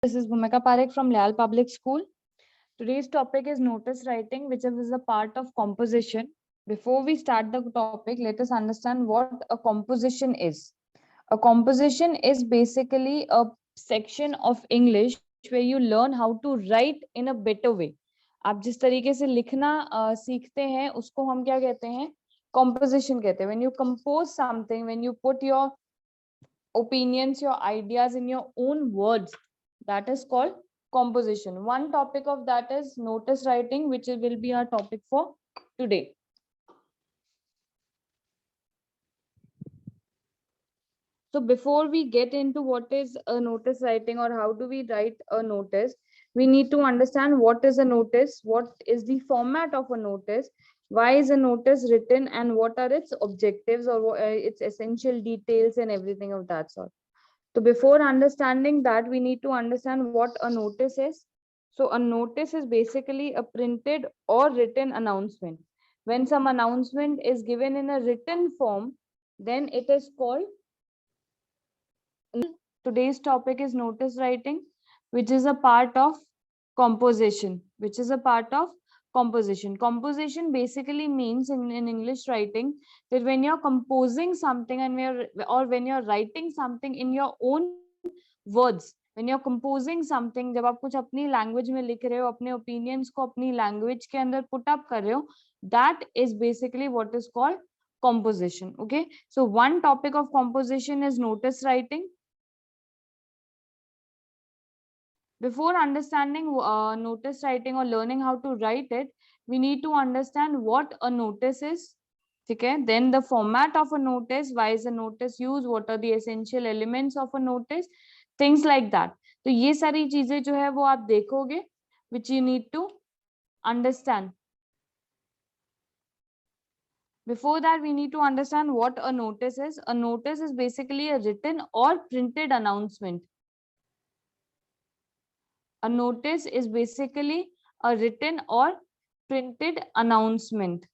This is Bhumika Parekh from Leal Public School. Today's topic is notice writing, which is a part of composition. Before we start the topic, let us understand what a composition is. A composition is basically a section of English where you learn how to write in a better way. आप जिस तरीके से लिखना सीखते हैं उसको हम क्या कहते हैं? Composition कहते हैं. When you compose something, when you put your opinions, your ideas in your own words, that is called composition. One topic of that is notice writing, which will be our topic for today. So before we get into what is a notice writing or how do we write a notice, we need to understand what is a notice, what is the format of a notice, why is a notice written, and what are its objectives or its essential details and everything of that sort. So before understanding that, we need to understand what a notice is. So a notice is basically a printed or written announcement. When some announcement is given in a written form, then it is called. Today's topic is notice writing, which is a part of composition. Composition basically means in English writing that when you're composing something and when you're writing something in your own words, when you're composing something, जब आप कुछ अपनी language में लिख रहे हो, अपने opinions को अपनी language के अंदर put up कर रहे हो, that is basically what is called composition. Okay, so one topic of composition is notice writing. Before understanding notice writing or learning how to write it, we need to understand what a notice is. Okay, then the format of a notice, why is a notice used, what are the essential elements of a notice, things like that. तो ये सारी चीजें जो है वो आप देखोगे, which you need to understand. Before that, we need to understand what a notice is. A notice is basically a written or printed announcement. A notice is basically a written or printed announcement.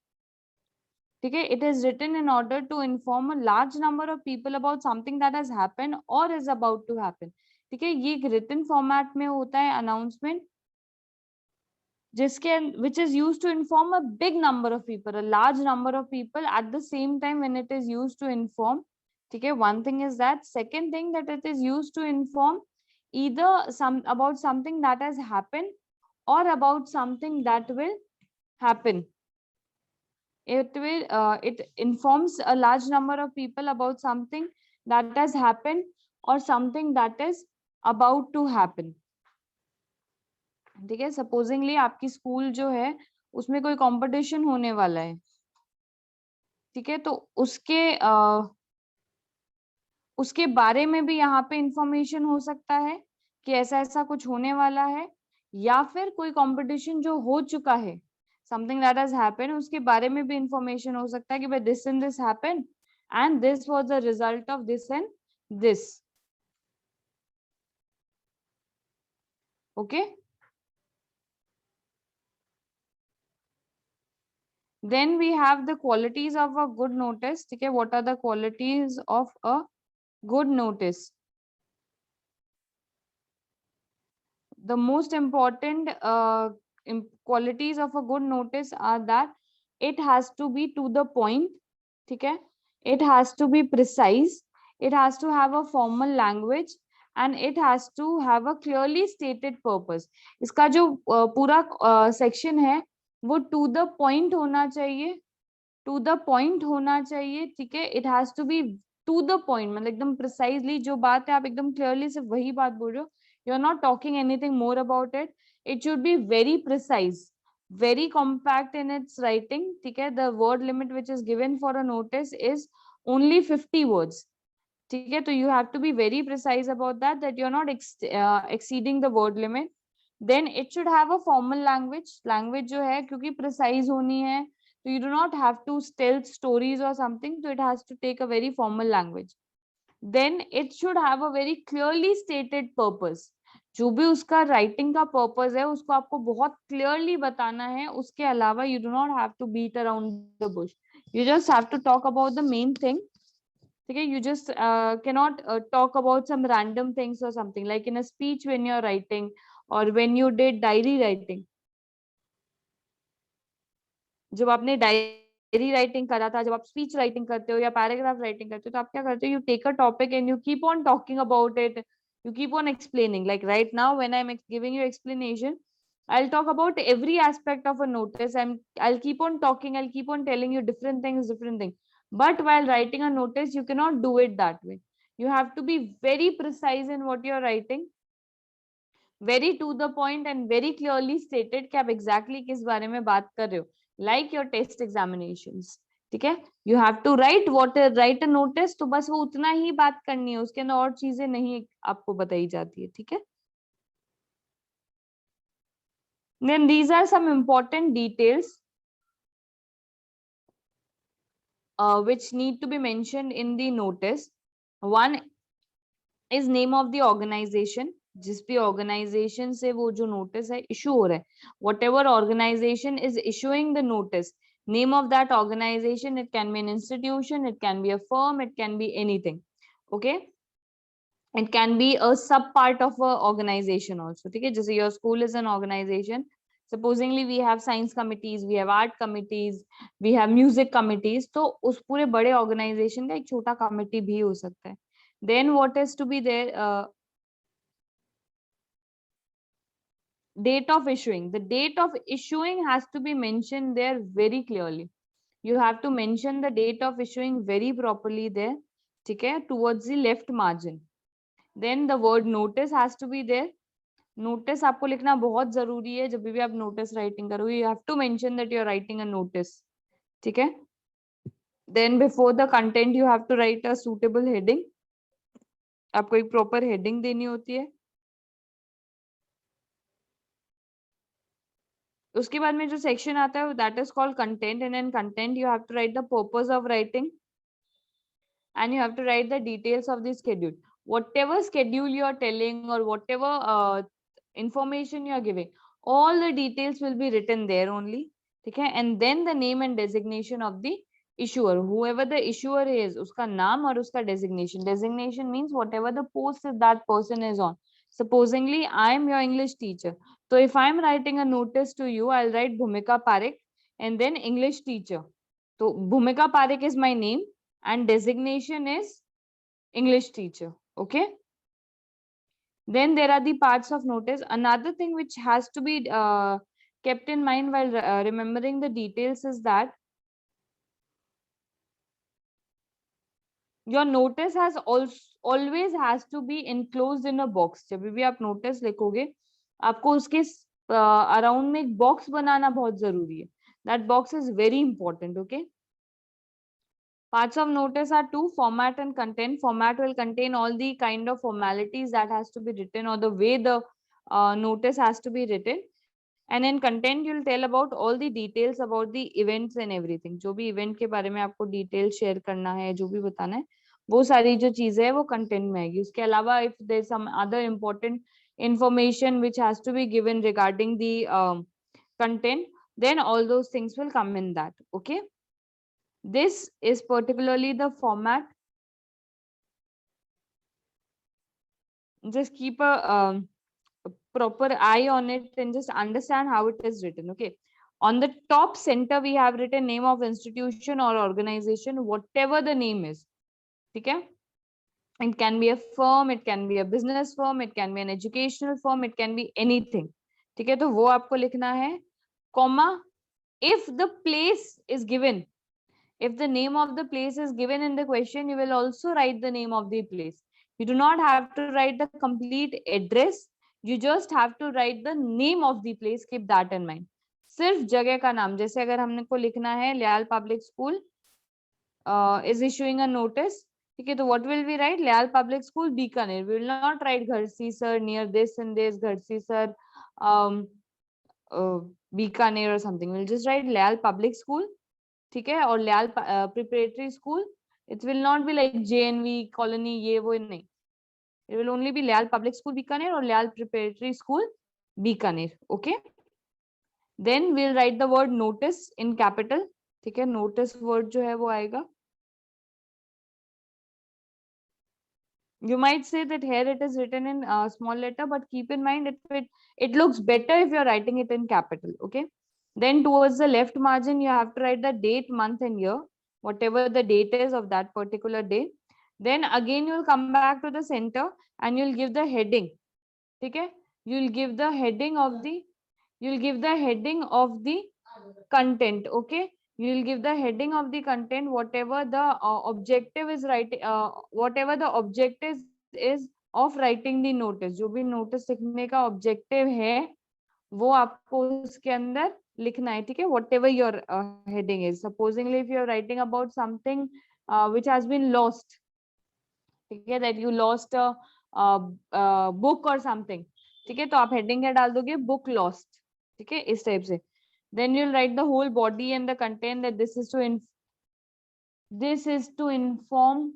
Okay, it is written in order to inform a large number of people about something that has happened or is about to happen. ठीक है, ये written format में होता है announcement, which is used to inform a big number of people, a large number of people at the same time when it is used to inform. Okay, one thing is that. Second thing, that it is used to inform either about something that has happened or about something that will happen. It informs a large number of people about something that has happened or something that is about to happen. ठीक है, supposedly आपकी school जो है उसमें कोई competition होने वाला है, ठीक है, तो उसके बारे में भी यहाँ पे इंफॉर्मेशन हो सकता है कि ऐसा ऐसा कुछ होने वाला है, या फिर कोई कंपटीशन जो हो चुका है, समथिंग दैट हैज हैपेंड, उसके बारे में भी इंफॉर्मेशन हो सकता है कि भाई this and this happened and this was the result of this and this. Okay, then we have the qualities of a good notice. ठीक है, what are the qualities of a good notice? The most important qualities of a good notice are that it has to be to the point. ठीक है, it has to be precise, it has to have a formal language, and it has to have a clearly stated purpose. इसका जो पूरा section है वो to the point होना चाहिए, to the point होना चाहिए. ठीक है, it has to be to the point, मतलब एकदम precisely जो बात है आप एकदम clearly से वही बात बोल रहे हो. You're not talking anything more about it. It should be very precise, very compact in its writing. ठीक है, the word limit which is given for a notice is only 50 words. ठीक है, तो you have to be very precise about that you're not exceeding the word limit. Then it should have a formal language. Language जो है क्योंकि precise होनी है, so you do not have to tell stories or something, so it has to take a very formal language. Then it should have a very clearly stated purpose. जो भी उसका writing का purpose है उसको आपको बहुत clearly बताना है. उसके अलावा you do not have to beat around the bush. You just have to talk about the main thing ठीक है, you just cannot talk about some random things or something like in a speech when you're writing or when you did diary writing. जब आपने diary writing करा था, जब आप speech writing करते हो या पैराग्राफ राइटिंग करते हो, तो आप क्या करते हो, you take a topic and you keep on talking about it, you keep on explaining. Like right now when I'm giving you explanation, I'll talk about every aspect of a notice. I'll keep on talking, I'll keep on telling you different things. But while writing a notice, you cannot do it that way. You have to be very precise in what you're writing, very to the point and very clearly stated कि आप exactly किस बारे में बात कर रहे हो, like your test examinations. ठीक है, you have to write a notice, तो बस वो उतना ही बात करनी है, उसके अंदर और चीजें नहीं आपको बताई जाती है. ठीक है, then these are some important details which need to be mentioned in the notice. One is name of the organization. जिस भी organization से वो जो notice है issue हो रहा है, whatever organization is issuing the notice, name of that organization. It can be an institution, it can be a firm, it can be anything. Okay, it can be a sub part of a organization also. ठीक है, जैसे your school is an organization, supposingly we have science committees, we have art committees, we have music committees, तो उस पूरे बड़े organization का एक छोटा committee भी हो सकता है. Then what is to be there, date of issuing. The date of issuing has to be mentioned there very clearly. You have to mention the date of issuing very properly there, ठीक है, towards the left margin. Then the word notice has to be there. Notice आपको लिखना बहुत जरूरी है, जब भी आप नोटिस राइटिंग करोगे, you have to mention that you are writing a notice. ठीक है, then before the content you have to write a suitable heading. आपको एक प्रॉपर हेडिंग देनी होती है. उसके बाद में जो सेक्शन आता है that is called content, and in content you have to write the purpose of writing and you have to write the details of the schedule. Whatever schedule you are telling or whatever information you are giving, all the details will be written there only. Okay, and then the name and designation of the issuer, whoever the issuer is, uska naam aur uska designation. Designation means whatever the post that person is on. Supposingly I am your English teacher, so if I am writing a notice to you, I'll write Bhumika Parekh and then English teacher. So Bhumika Parekh is my name and designation is English teacher. Okay, then there are the parts of notice. Another thing which has to be kept in mind while remembering the details is that your notice has also always has to be enclosed in a box. जब भी आप notice लिखोगे, आपको उसके around में एक box बनाना बहुत जरूरी है. That box is very important. Okay, parts of notice are two: format and content. Format will contain all the kind of formalities that has to be written or the way the notice has to be written. And in content you'll tell about all the details about the events and everything. जो भी event के बारे में आपको detail share करना है, जो भी बताना है, वो सारी जो चीजें है वो content में आएगी. उसके अलावा if there's some other important information which has to be given regarding the content, then all those things will come in that. Okay, this is particularly the format. Just keep a proper eye on it and just understand how it is written. Okay, on the top center we have written name of institution or organization, whatever the name is. Okay, it can be a firm, it can be a business firm, it can be an educational firm, it can be anything. ठीक है, तो वो आपको लिखना है, comma, if the place is given, if the name of the place is given in the question, you will also write the name of the place. You do not have to write the complete address, you just have to write the name of the place. Keep that in mind. सिर्फ जगह का नाम, जैसे अगर हमने को लिखना है Lyall public school is issuing a notice, ठीक है, तो what will we write? Lyall public school Bikaner. We will not write Gharsisar near this and this, Gharsisar Bikaner or something. We'll just write Lyall public school. ठीक है, और Lyall preparatory school. It will not be like JNV colony, ये वो नहीं. It will only be Lyall public school Bikaner और Lyall preparatory school Bikaner. Okay, then we'll write the word notice in capital. ठीक है, notice word जो है वो आएगा You might say that here it is written in small letter, but keep in mind it looks better if you're writing it in capital. Okay. Then towards the left margin, you have to write the date, month, and year, whatever the date is of that particular day. Then again, you'll come back to the center and you'll give the heading. Okay. You'll give the heading of the you'll give the heading of the content. Okay. You'll give the heading of the content, whatever the objective is, writing whatever the objective is of writing the notice. जो भी notice लिखने का objective है वो आपको उसके अंदर लिखना है. ठीक है. Whatever your heading is. Supposingly if you're writing about something which has been lost, ठीक है, that you lost a book or something, ठीक है, तो आप heading क्या डाल दोगे, book lost. ठीक है, इस टाइप से. Then you'll write the whole body and the content, that this is to inform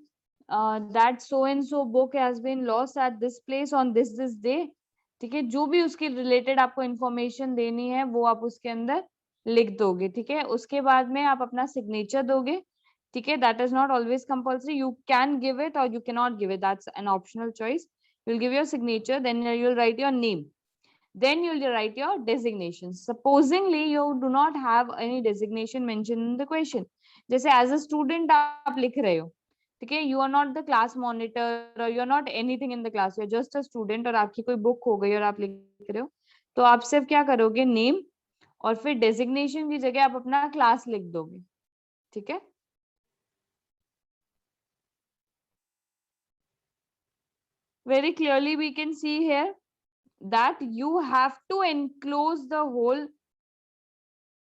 that so and so book has been lost at this place on this day. ठीक है, जो भी उसके related आपको इंफॉर्मेशन देनी है वो आप उसके अंदर लिख दोगे. ठीक है, उसके बाद में आप अपना सिग्नेचर दोगे. ठीक है, that is not always compulsory. You can give it और you can not give it, that's an optional choice. You'll give your signature, then you'll write your name, then you'll write your designation. Supposingly you do not have any designation mentioned in the question, जैसे as a student आप लिख रहे हो, ठीक है, you are not the class monitor or you are not anything in the class, you are just a student और आपकी कोई बुक हो गई और आप लिख रहे हो, तो आप सिर्फ क्या करोगे, नेम और फिर डेजिग्नेशन की जगह आप अपना क्लास लिख दोगे. ठीक है. Very clearly we can see here that you have to enclose the whole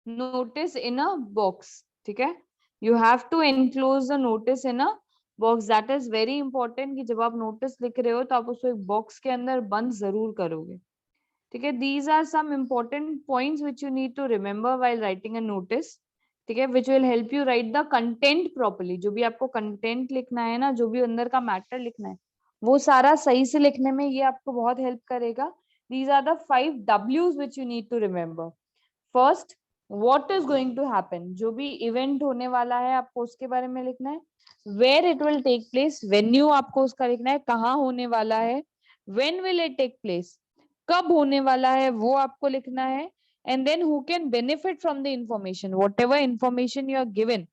notice in a box. ठीक है, you have to enclose the notice in a box. That is very important कि जब आप notice लिख रहे हो तो आप उसको एक box के अंदर बंद जरूर करोगे. ठीक है, these are some important points which you need to remember while writing a notice. ठीक है, which will help you write the content properly. जो भी आपको content लिखना है ना, जो भी अंदर का matter लिखना है, वो सारा सही से लिखने में ये आपको बहुत help करेगा. These are the 5 W's which you need to remember. First, what is going to happen, जो भी event होने वाला है आपको उसके बारे में लिखना है. Where it will take place, venue आपको उसका लिखना है, कहाँ होने वाला है, when will it take place, कब होने वाला है वो आपको लिखना है. And then who can benefit from the information, whatever information you are given,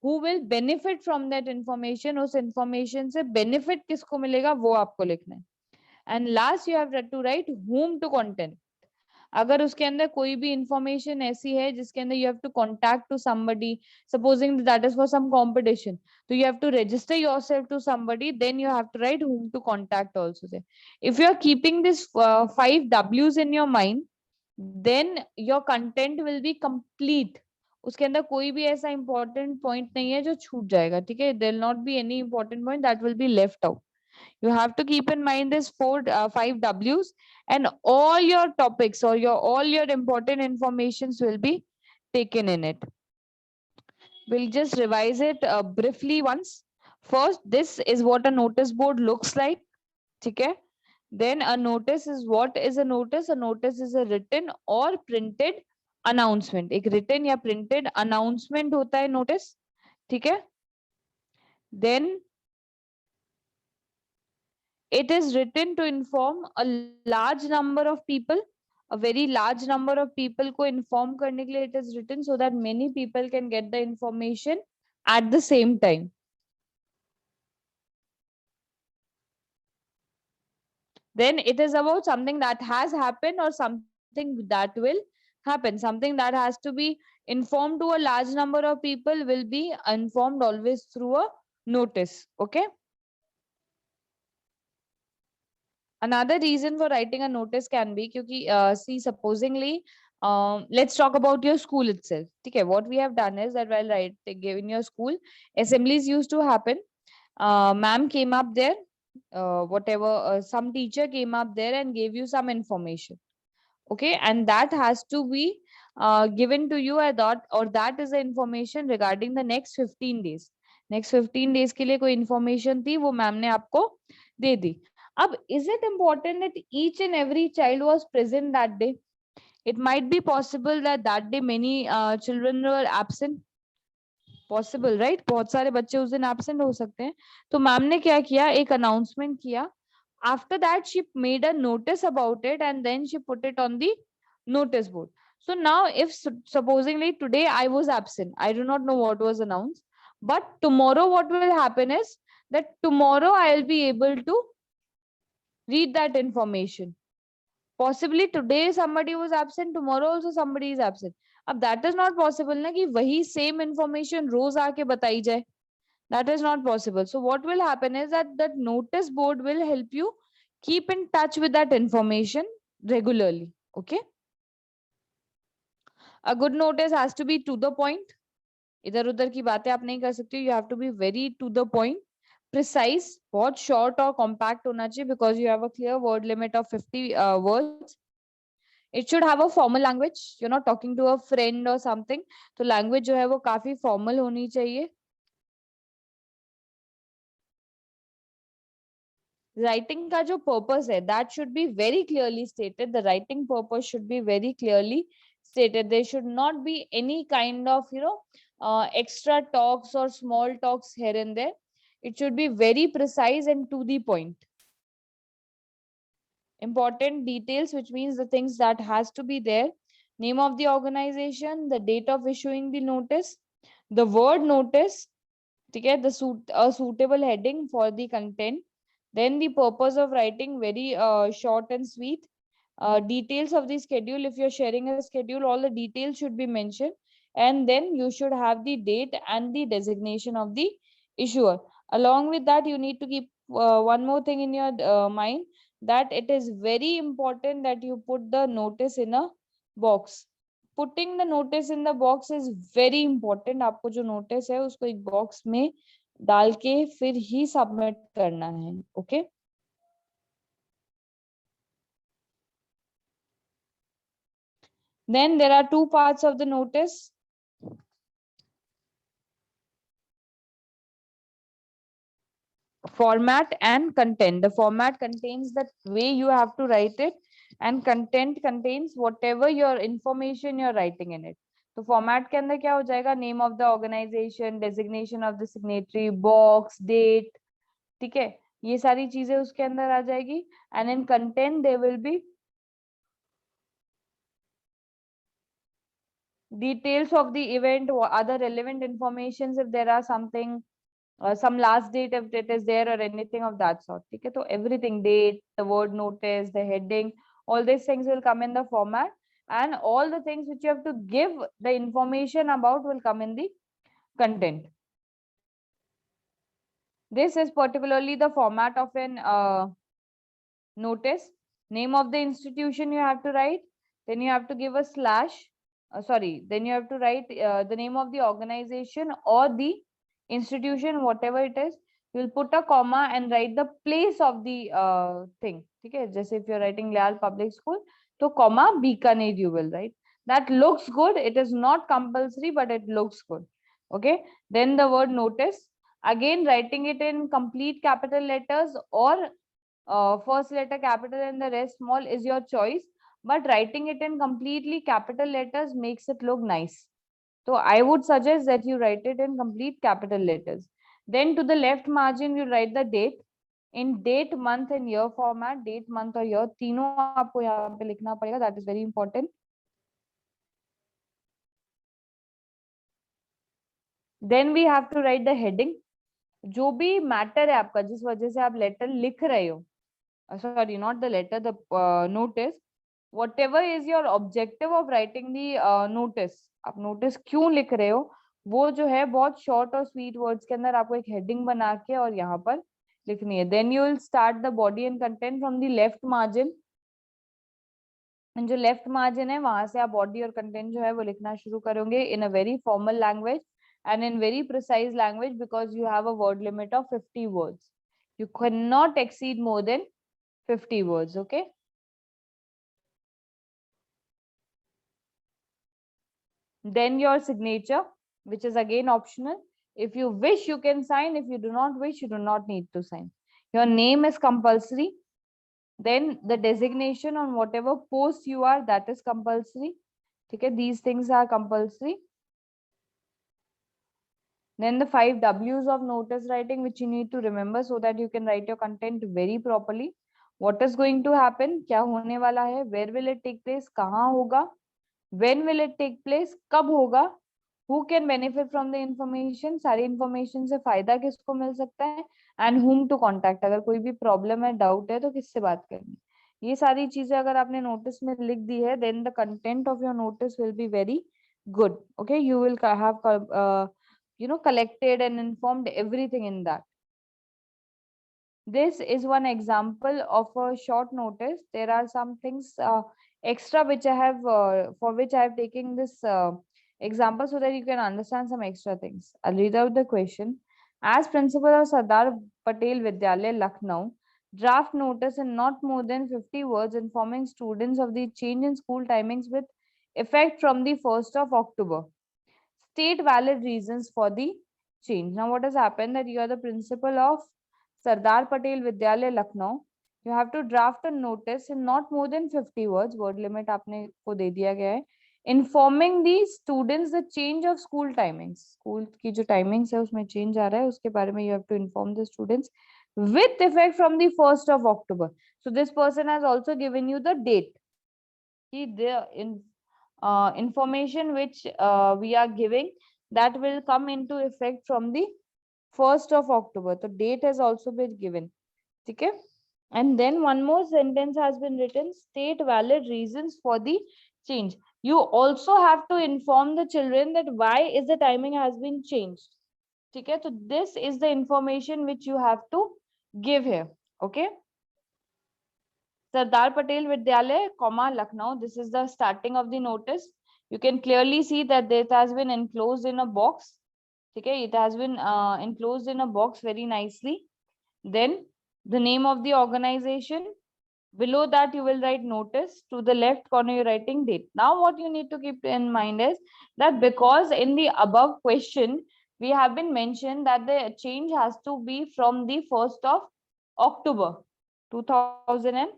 who will benefit from that information, उस information से benefit किसको मिलेगा वो आपको लिखना है. And last you have to write whom to contact. अगर उसके अंदर कोई भी इंफॉर्मेशन ऐसी है जिसके अंदर you have to contact to somebody, supposing that is for some competition, तो you have to register yourself to somebody, then you have to write whom to contact also there. If you are keeping this 5 W's in your mind, then your content will be complete. उसके अंदर कोई भी ऐसा important point नहीं है जो छूट जाएगा. ठीक है, there will not be any important point that will be left out. You have to keep in mind this 5 W's, and all your topics or all your important informations will be taken in it. We'll just revise it briefly once. First, this is what a notice board looks like. Okay. Then a notice is, what is a notice? A notice is a written or printed announcement. एक written या printed announcement होता है notice. ठीक है. Then it is written to inform a large number of people, a very large number of people को inform करने के लिए it is written, so that many people can get the information at the same time. Then it is about something that has happened or something that will happen. Something that has to be informed to a large number of people will be informed always through a notice. Okay. Another reason for writing a notice can be क्योंकि see supposingly let's talk about your school itself. ठीक है, what we have done is that while giving your school, assemblies used to happen. Ma'am came up there, whatever some teacher came up there and gave you some information. Okay, and that has to be given to you at that, or that is the information regarding the next 15 days. Next 15 days के लिए कोई information थी वो ma'am ने आपको दे दी. अब is it important that each and every child was present that day? It might be possible that that day many children were absent. Possible, right? बहुत सारे बच्चे उस दिन एब्सेंट हो सकते हैं। तो मैम ने क्या किया, एक अनाउंसमेंट किया. After that she made a notice about it and then she put it on the notice board. So now if supposingly today I was absent, I do not know what was announced, but tomorrow what will happen is that tomorrow I'll be able to read that information. Possibly today somebody was absent, tomorrow also somebody is absent. अब that is not possible ना कि वही same information रोज आके बताई जाए. That is not possible. So what will happen is that that notice board will help you keep in touch with that information regularly. Okay. A good notice has to be to the point. इधर उधर की बातें आप नहीं कर सकते. You have to be very to the point, precise, बहुत short और compact होना चाहिए because you have a clear word limit of 50 words. It should have a formal language. You're not talking to a friend or something. तो language जो है वो काफी formal होनी चाहिए. Writing का जो purpose है, that should be very clearly stated. The writing purpose should be very clearly stated. There should not be any kind of, extra talks or small talks here and there. It should be very precise and to the point. Important details, which means the things that has to be there: name of the organization, the date of issuing the notice, the word notice, okay, a suitable heading for the content, then the purpose of writing, very short and sweet, details of the schedule. If you're sharing a schedule, all the details should be mentioned, and then you should have the date and the designation of the issuer. Along with that, you need to keep one more thing in your mind, that it is very important that you put the notice in a box. Putting the notice in the box is very important. आपको जो notice है उसको एक box में डाल के फिर ही submit करना है. Okay. Then there are two parts of the notice. Format and content. The format contains the way you have to write it, and content contains whatever your information you're writing in it. तो format के अंदर क्या हो जाएगा? Name of the organization, designation of the signatory, box, date, ठीक है, ये सारी चीजें उसके अंदर आ जाएगी. And in content there will be details of the event, other relevant informations if there are something, some last date if it is there or anything of that sort. Okay, so everything, date, the word notice, the heading, all these things will come in the format, and all the things which you have to give the information about will come in the content. This is particularly the format of an notice. Name of the institution you have to write, then you have to give a slash, then you have to write the name of the organization or the institution, whatever it is. You will put a comma and write the place of the thing. Okay, just if you're writing Leal Public School, so comma Bikaner you will write. That looks good. It is not compulsory, but it looks good. Okay, then the word notice, again writing it in complete capital letters or first letter capital and the rest small is your choice, but writing it in completely capital letters makes it look nice. So I would suggest that you write it in complete capital letters. Then to the left margin, you write the date in date, month and year format. Date, month और year तीनों आपको यहाँ पे लिखना पड़ेगा. That is very important. Then we have to write the heading. जो भी matter है आपका, जिस वजह से आप लेटर लिख रहे हो, sorry, not the letter, the notice, whatever is your objective of writing the notice, आप notice क्यों लिख रहे हो, वो जो है बहुत short और sweet words के अंदर आपको एक heading बना के और यहाँ पर लिखनी है. Then you will start the body and content from the left margin. जो लेफ्ट मार्जिन है वहां से आप बॉडी और कंटेंट जो है वो लिखना शुरू करोगे in a very formal language and in very precise language, because you have a word limit of 50 words. You cannot exceed more than 50 words. Okay. Then your signature, which is again optional. If you wish, you can sign. If you do not wish, you do not need to sign. Your name is compulsory. Then the designation on whatever post you are, that is compulsory. Okay, these things are compulsory. Then the 5 W's of notice writing, which you need to remember so that you can write your content very properly. What is going to happen? क्या होने वाला है? Where will it take place? कहाँ होगा? When will it take place? कब होगा? Who can benefit from the information? सारी information से फायदा किसको मिल सकता है? And whom to contact? अगर कोई भी problem है, doubt है, तो किससे बात करनी? ये सारी चीजें अगर आपने notice में लिख दी है, then the content of your notice will be very good. Okay, you will have collected and informed everything in that. This is one example of a short notice. There are some things extra which I have for which I have taken this example so that you can understand some extra things. I'll read out the question. As principal of Sardar Patel Vidyalaya, Lucknow, draft notice in not more than 50 words informing students of the change in school timings with effect from the 1st of October. State valid reasons for the change. Now, what has happened that you are the principal of Sardar Patel Vidyalaya, Lucknow. You have to draft a notice in not more than 50 words. Word limit आपने को दे दिया गया है. Informing the students the change of school timings. School की जो timings है उसमें change आ रहा है, उसके बारे में you have to inform the students with effect from the 1st of October. So this person has also given you the date. The information which we are giving that will come into effect from the 1st of October. The date has also been given. Okay. And then one more sentence has been written, state valid reasons for the change. You also have to inform the children that why is the timing has been changed. Okay. So this is the information which you have to give here. Okay. Sardar Patel Vidyalaya, Lucknow. This is the starting of the notice. You can clearly see that it has been enclosed in a box. Okay, it has been enclosed in a box very nicely. Then the name of the organization. Below that, you will write notice. To the left corner, you're writing date. Now, what you need to keep in mind is that because in the above question, we have been mentioned that the change has to be from the 1st of October 2000.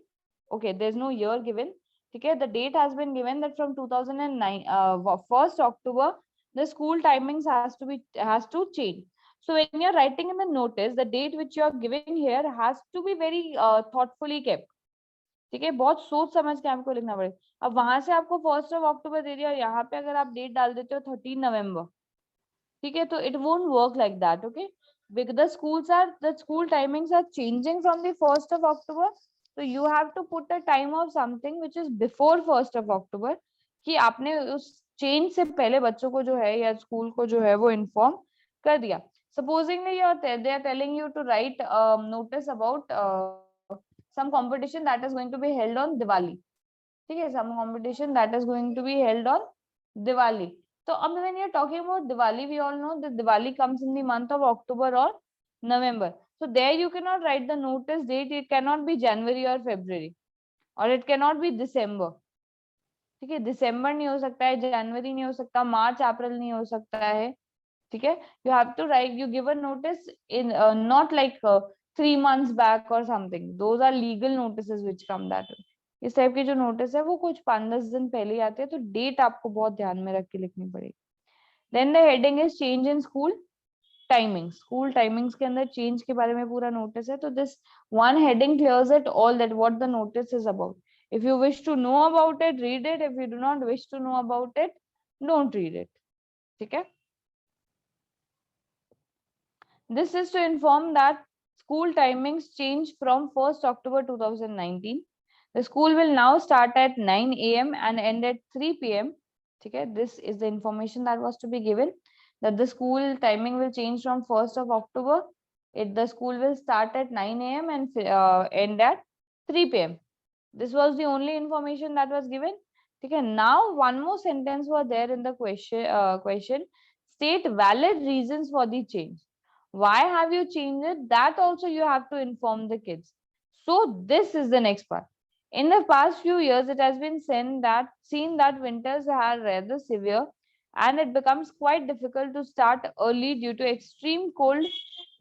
Okay, there's no year given. Okay, the date has been given that from 2009, 1st October, the school timings has to change. So when you're writing in the notice, the date which you are giving here has to be very thoughtfully kept. ठीक है, बहुत सोच समझ के आपको लिखना पड़ेगा. अब वहां से आपको 1st of October दे दिया और यहाँ पे अगर आप डेट डाल देते हो 13 November, ठीक है, तो it won't work like that. Okay, because the school timings are changing from the 1st of October. So you have to put a time of something which is before 1st of October कि आपने उस change से पहले बच्चों को जो है या स्कूल को जो है वो इन्फॉर्म कर दिया. Supposingly they are telling you to write notice about some competition that is going to be held on Diwali. ठीक है, some competition that is going to be held on Diwali. So when you're talking about Diwali, we all know that Diwali comes in the month of October or November. So there you cannot write the notice date. It cannot be January or February, or it cannot be December. ठीक है, December नहीं हो सकता है, January नहीं हो सकता, March, April नहीं हो सकता है. ठीक है, you have to write, you give a notice in not like 3 months back or something. Those are legal notices which come that way. इस टाइप के जो नोटिस है वो कुछ 5-10 दिन पहले ही आते हैं, तो डेट आपको बहुत ध्यान में रख के लिखनी पड़ेगी. Then the heading is change in school timings. School timings के अंदर चेंज के बारे में पूरा नोटिस है, तो this one heading clears it all that what the notice is about. If you wish to know about it, read it. If you do not wish to know about it, don't read it. ठीक है, this is to inform that school timings change from 1st October 2019. The school will now start at 9 a.m. and end at 3 p.m. Okay, this is the information that was to be given, that the school timing will change from 1st of October. The school will start at 9 a.m. and end at 3 p.m. This was the only information that was given. Okay, now one more sentence was there in the question. State valid reasons for the change. Why have you changed it? That also you have to inform the kids. So this is the next part. In the past few years, it has been seen that winters are rather severe and it becomes quite difficult to start early due to extreme cold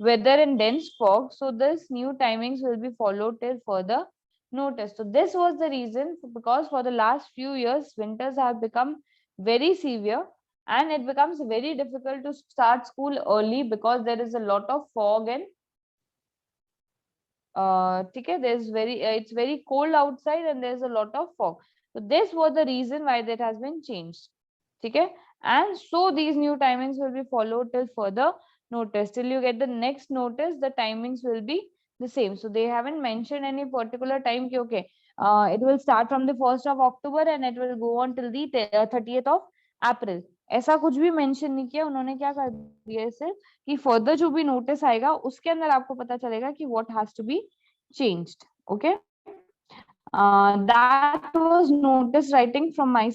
weather and dense fog. So this new timings will be followed till further notice. So this was the reason, because for the last few years, winters have become very severe and it becomes very difficult to start school early because there is a lot of fog and it's very cold outside and there's a lot of fog. So this was the reason why that has been changed. Okay, and so these new timings will be followed till further notice. Till you get the next notice, the timings will be the same. So they haven't mentioned any particular time. Okay, it will start from the 1st of October and it will go on till the 30th of April. ऐसा कुछ भी mention नहीं किया उन्होंने. क्या कर दिया है सिर्फ कि फर्दर जो भी नोटिस आएगा उसके अंदर आपको पता चलेगा कि what has to be changed. Okay, that was notice writing from my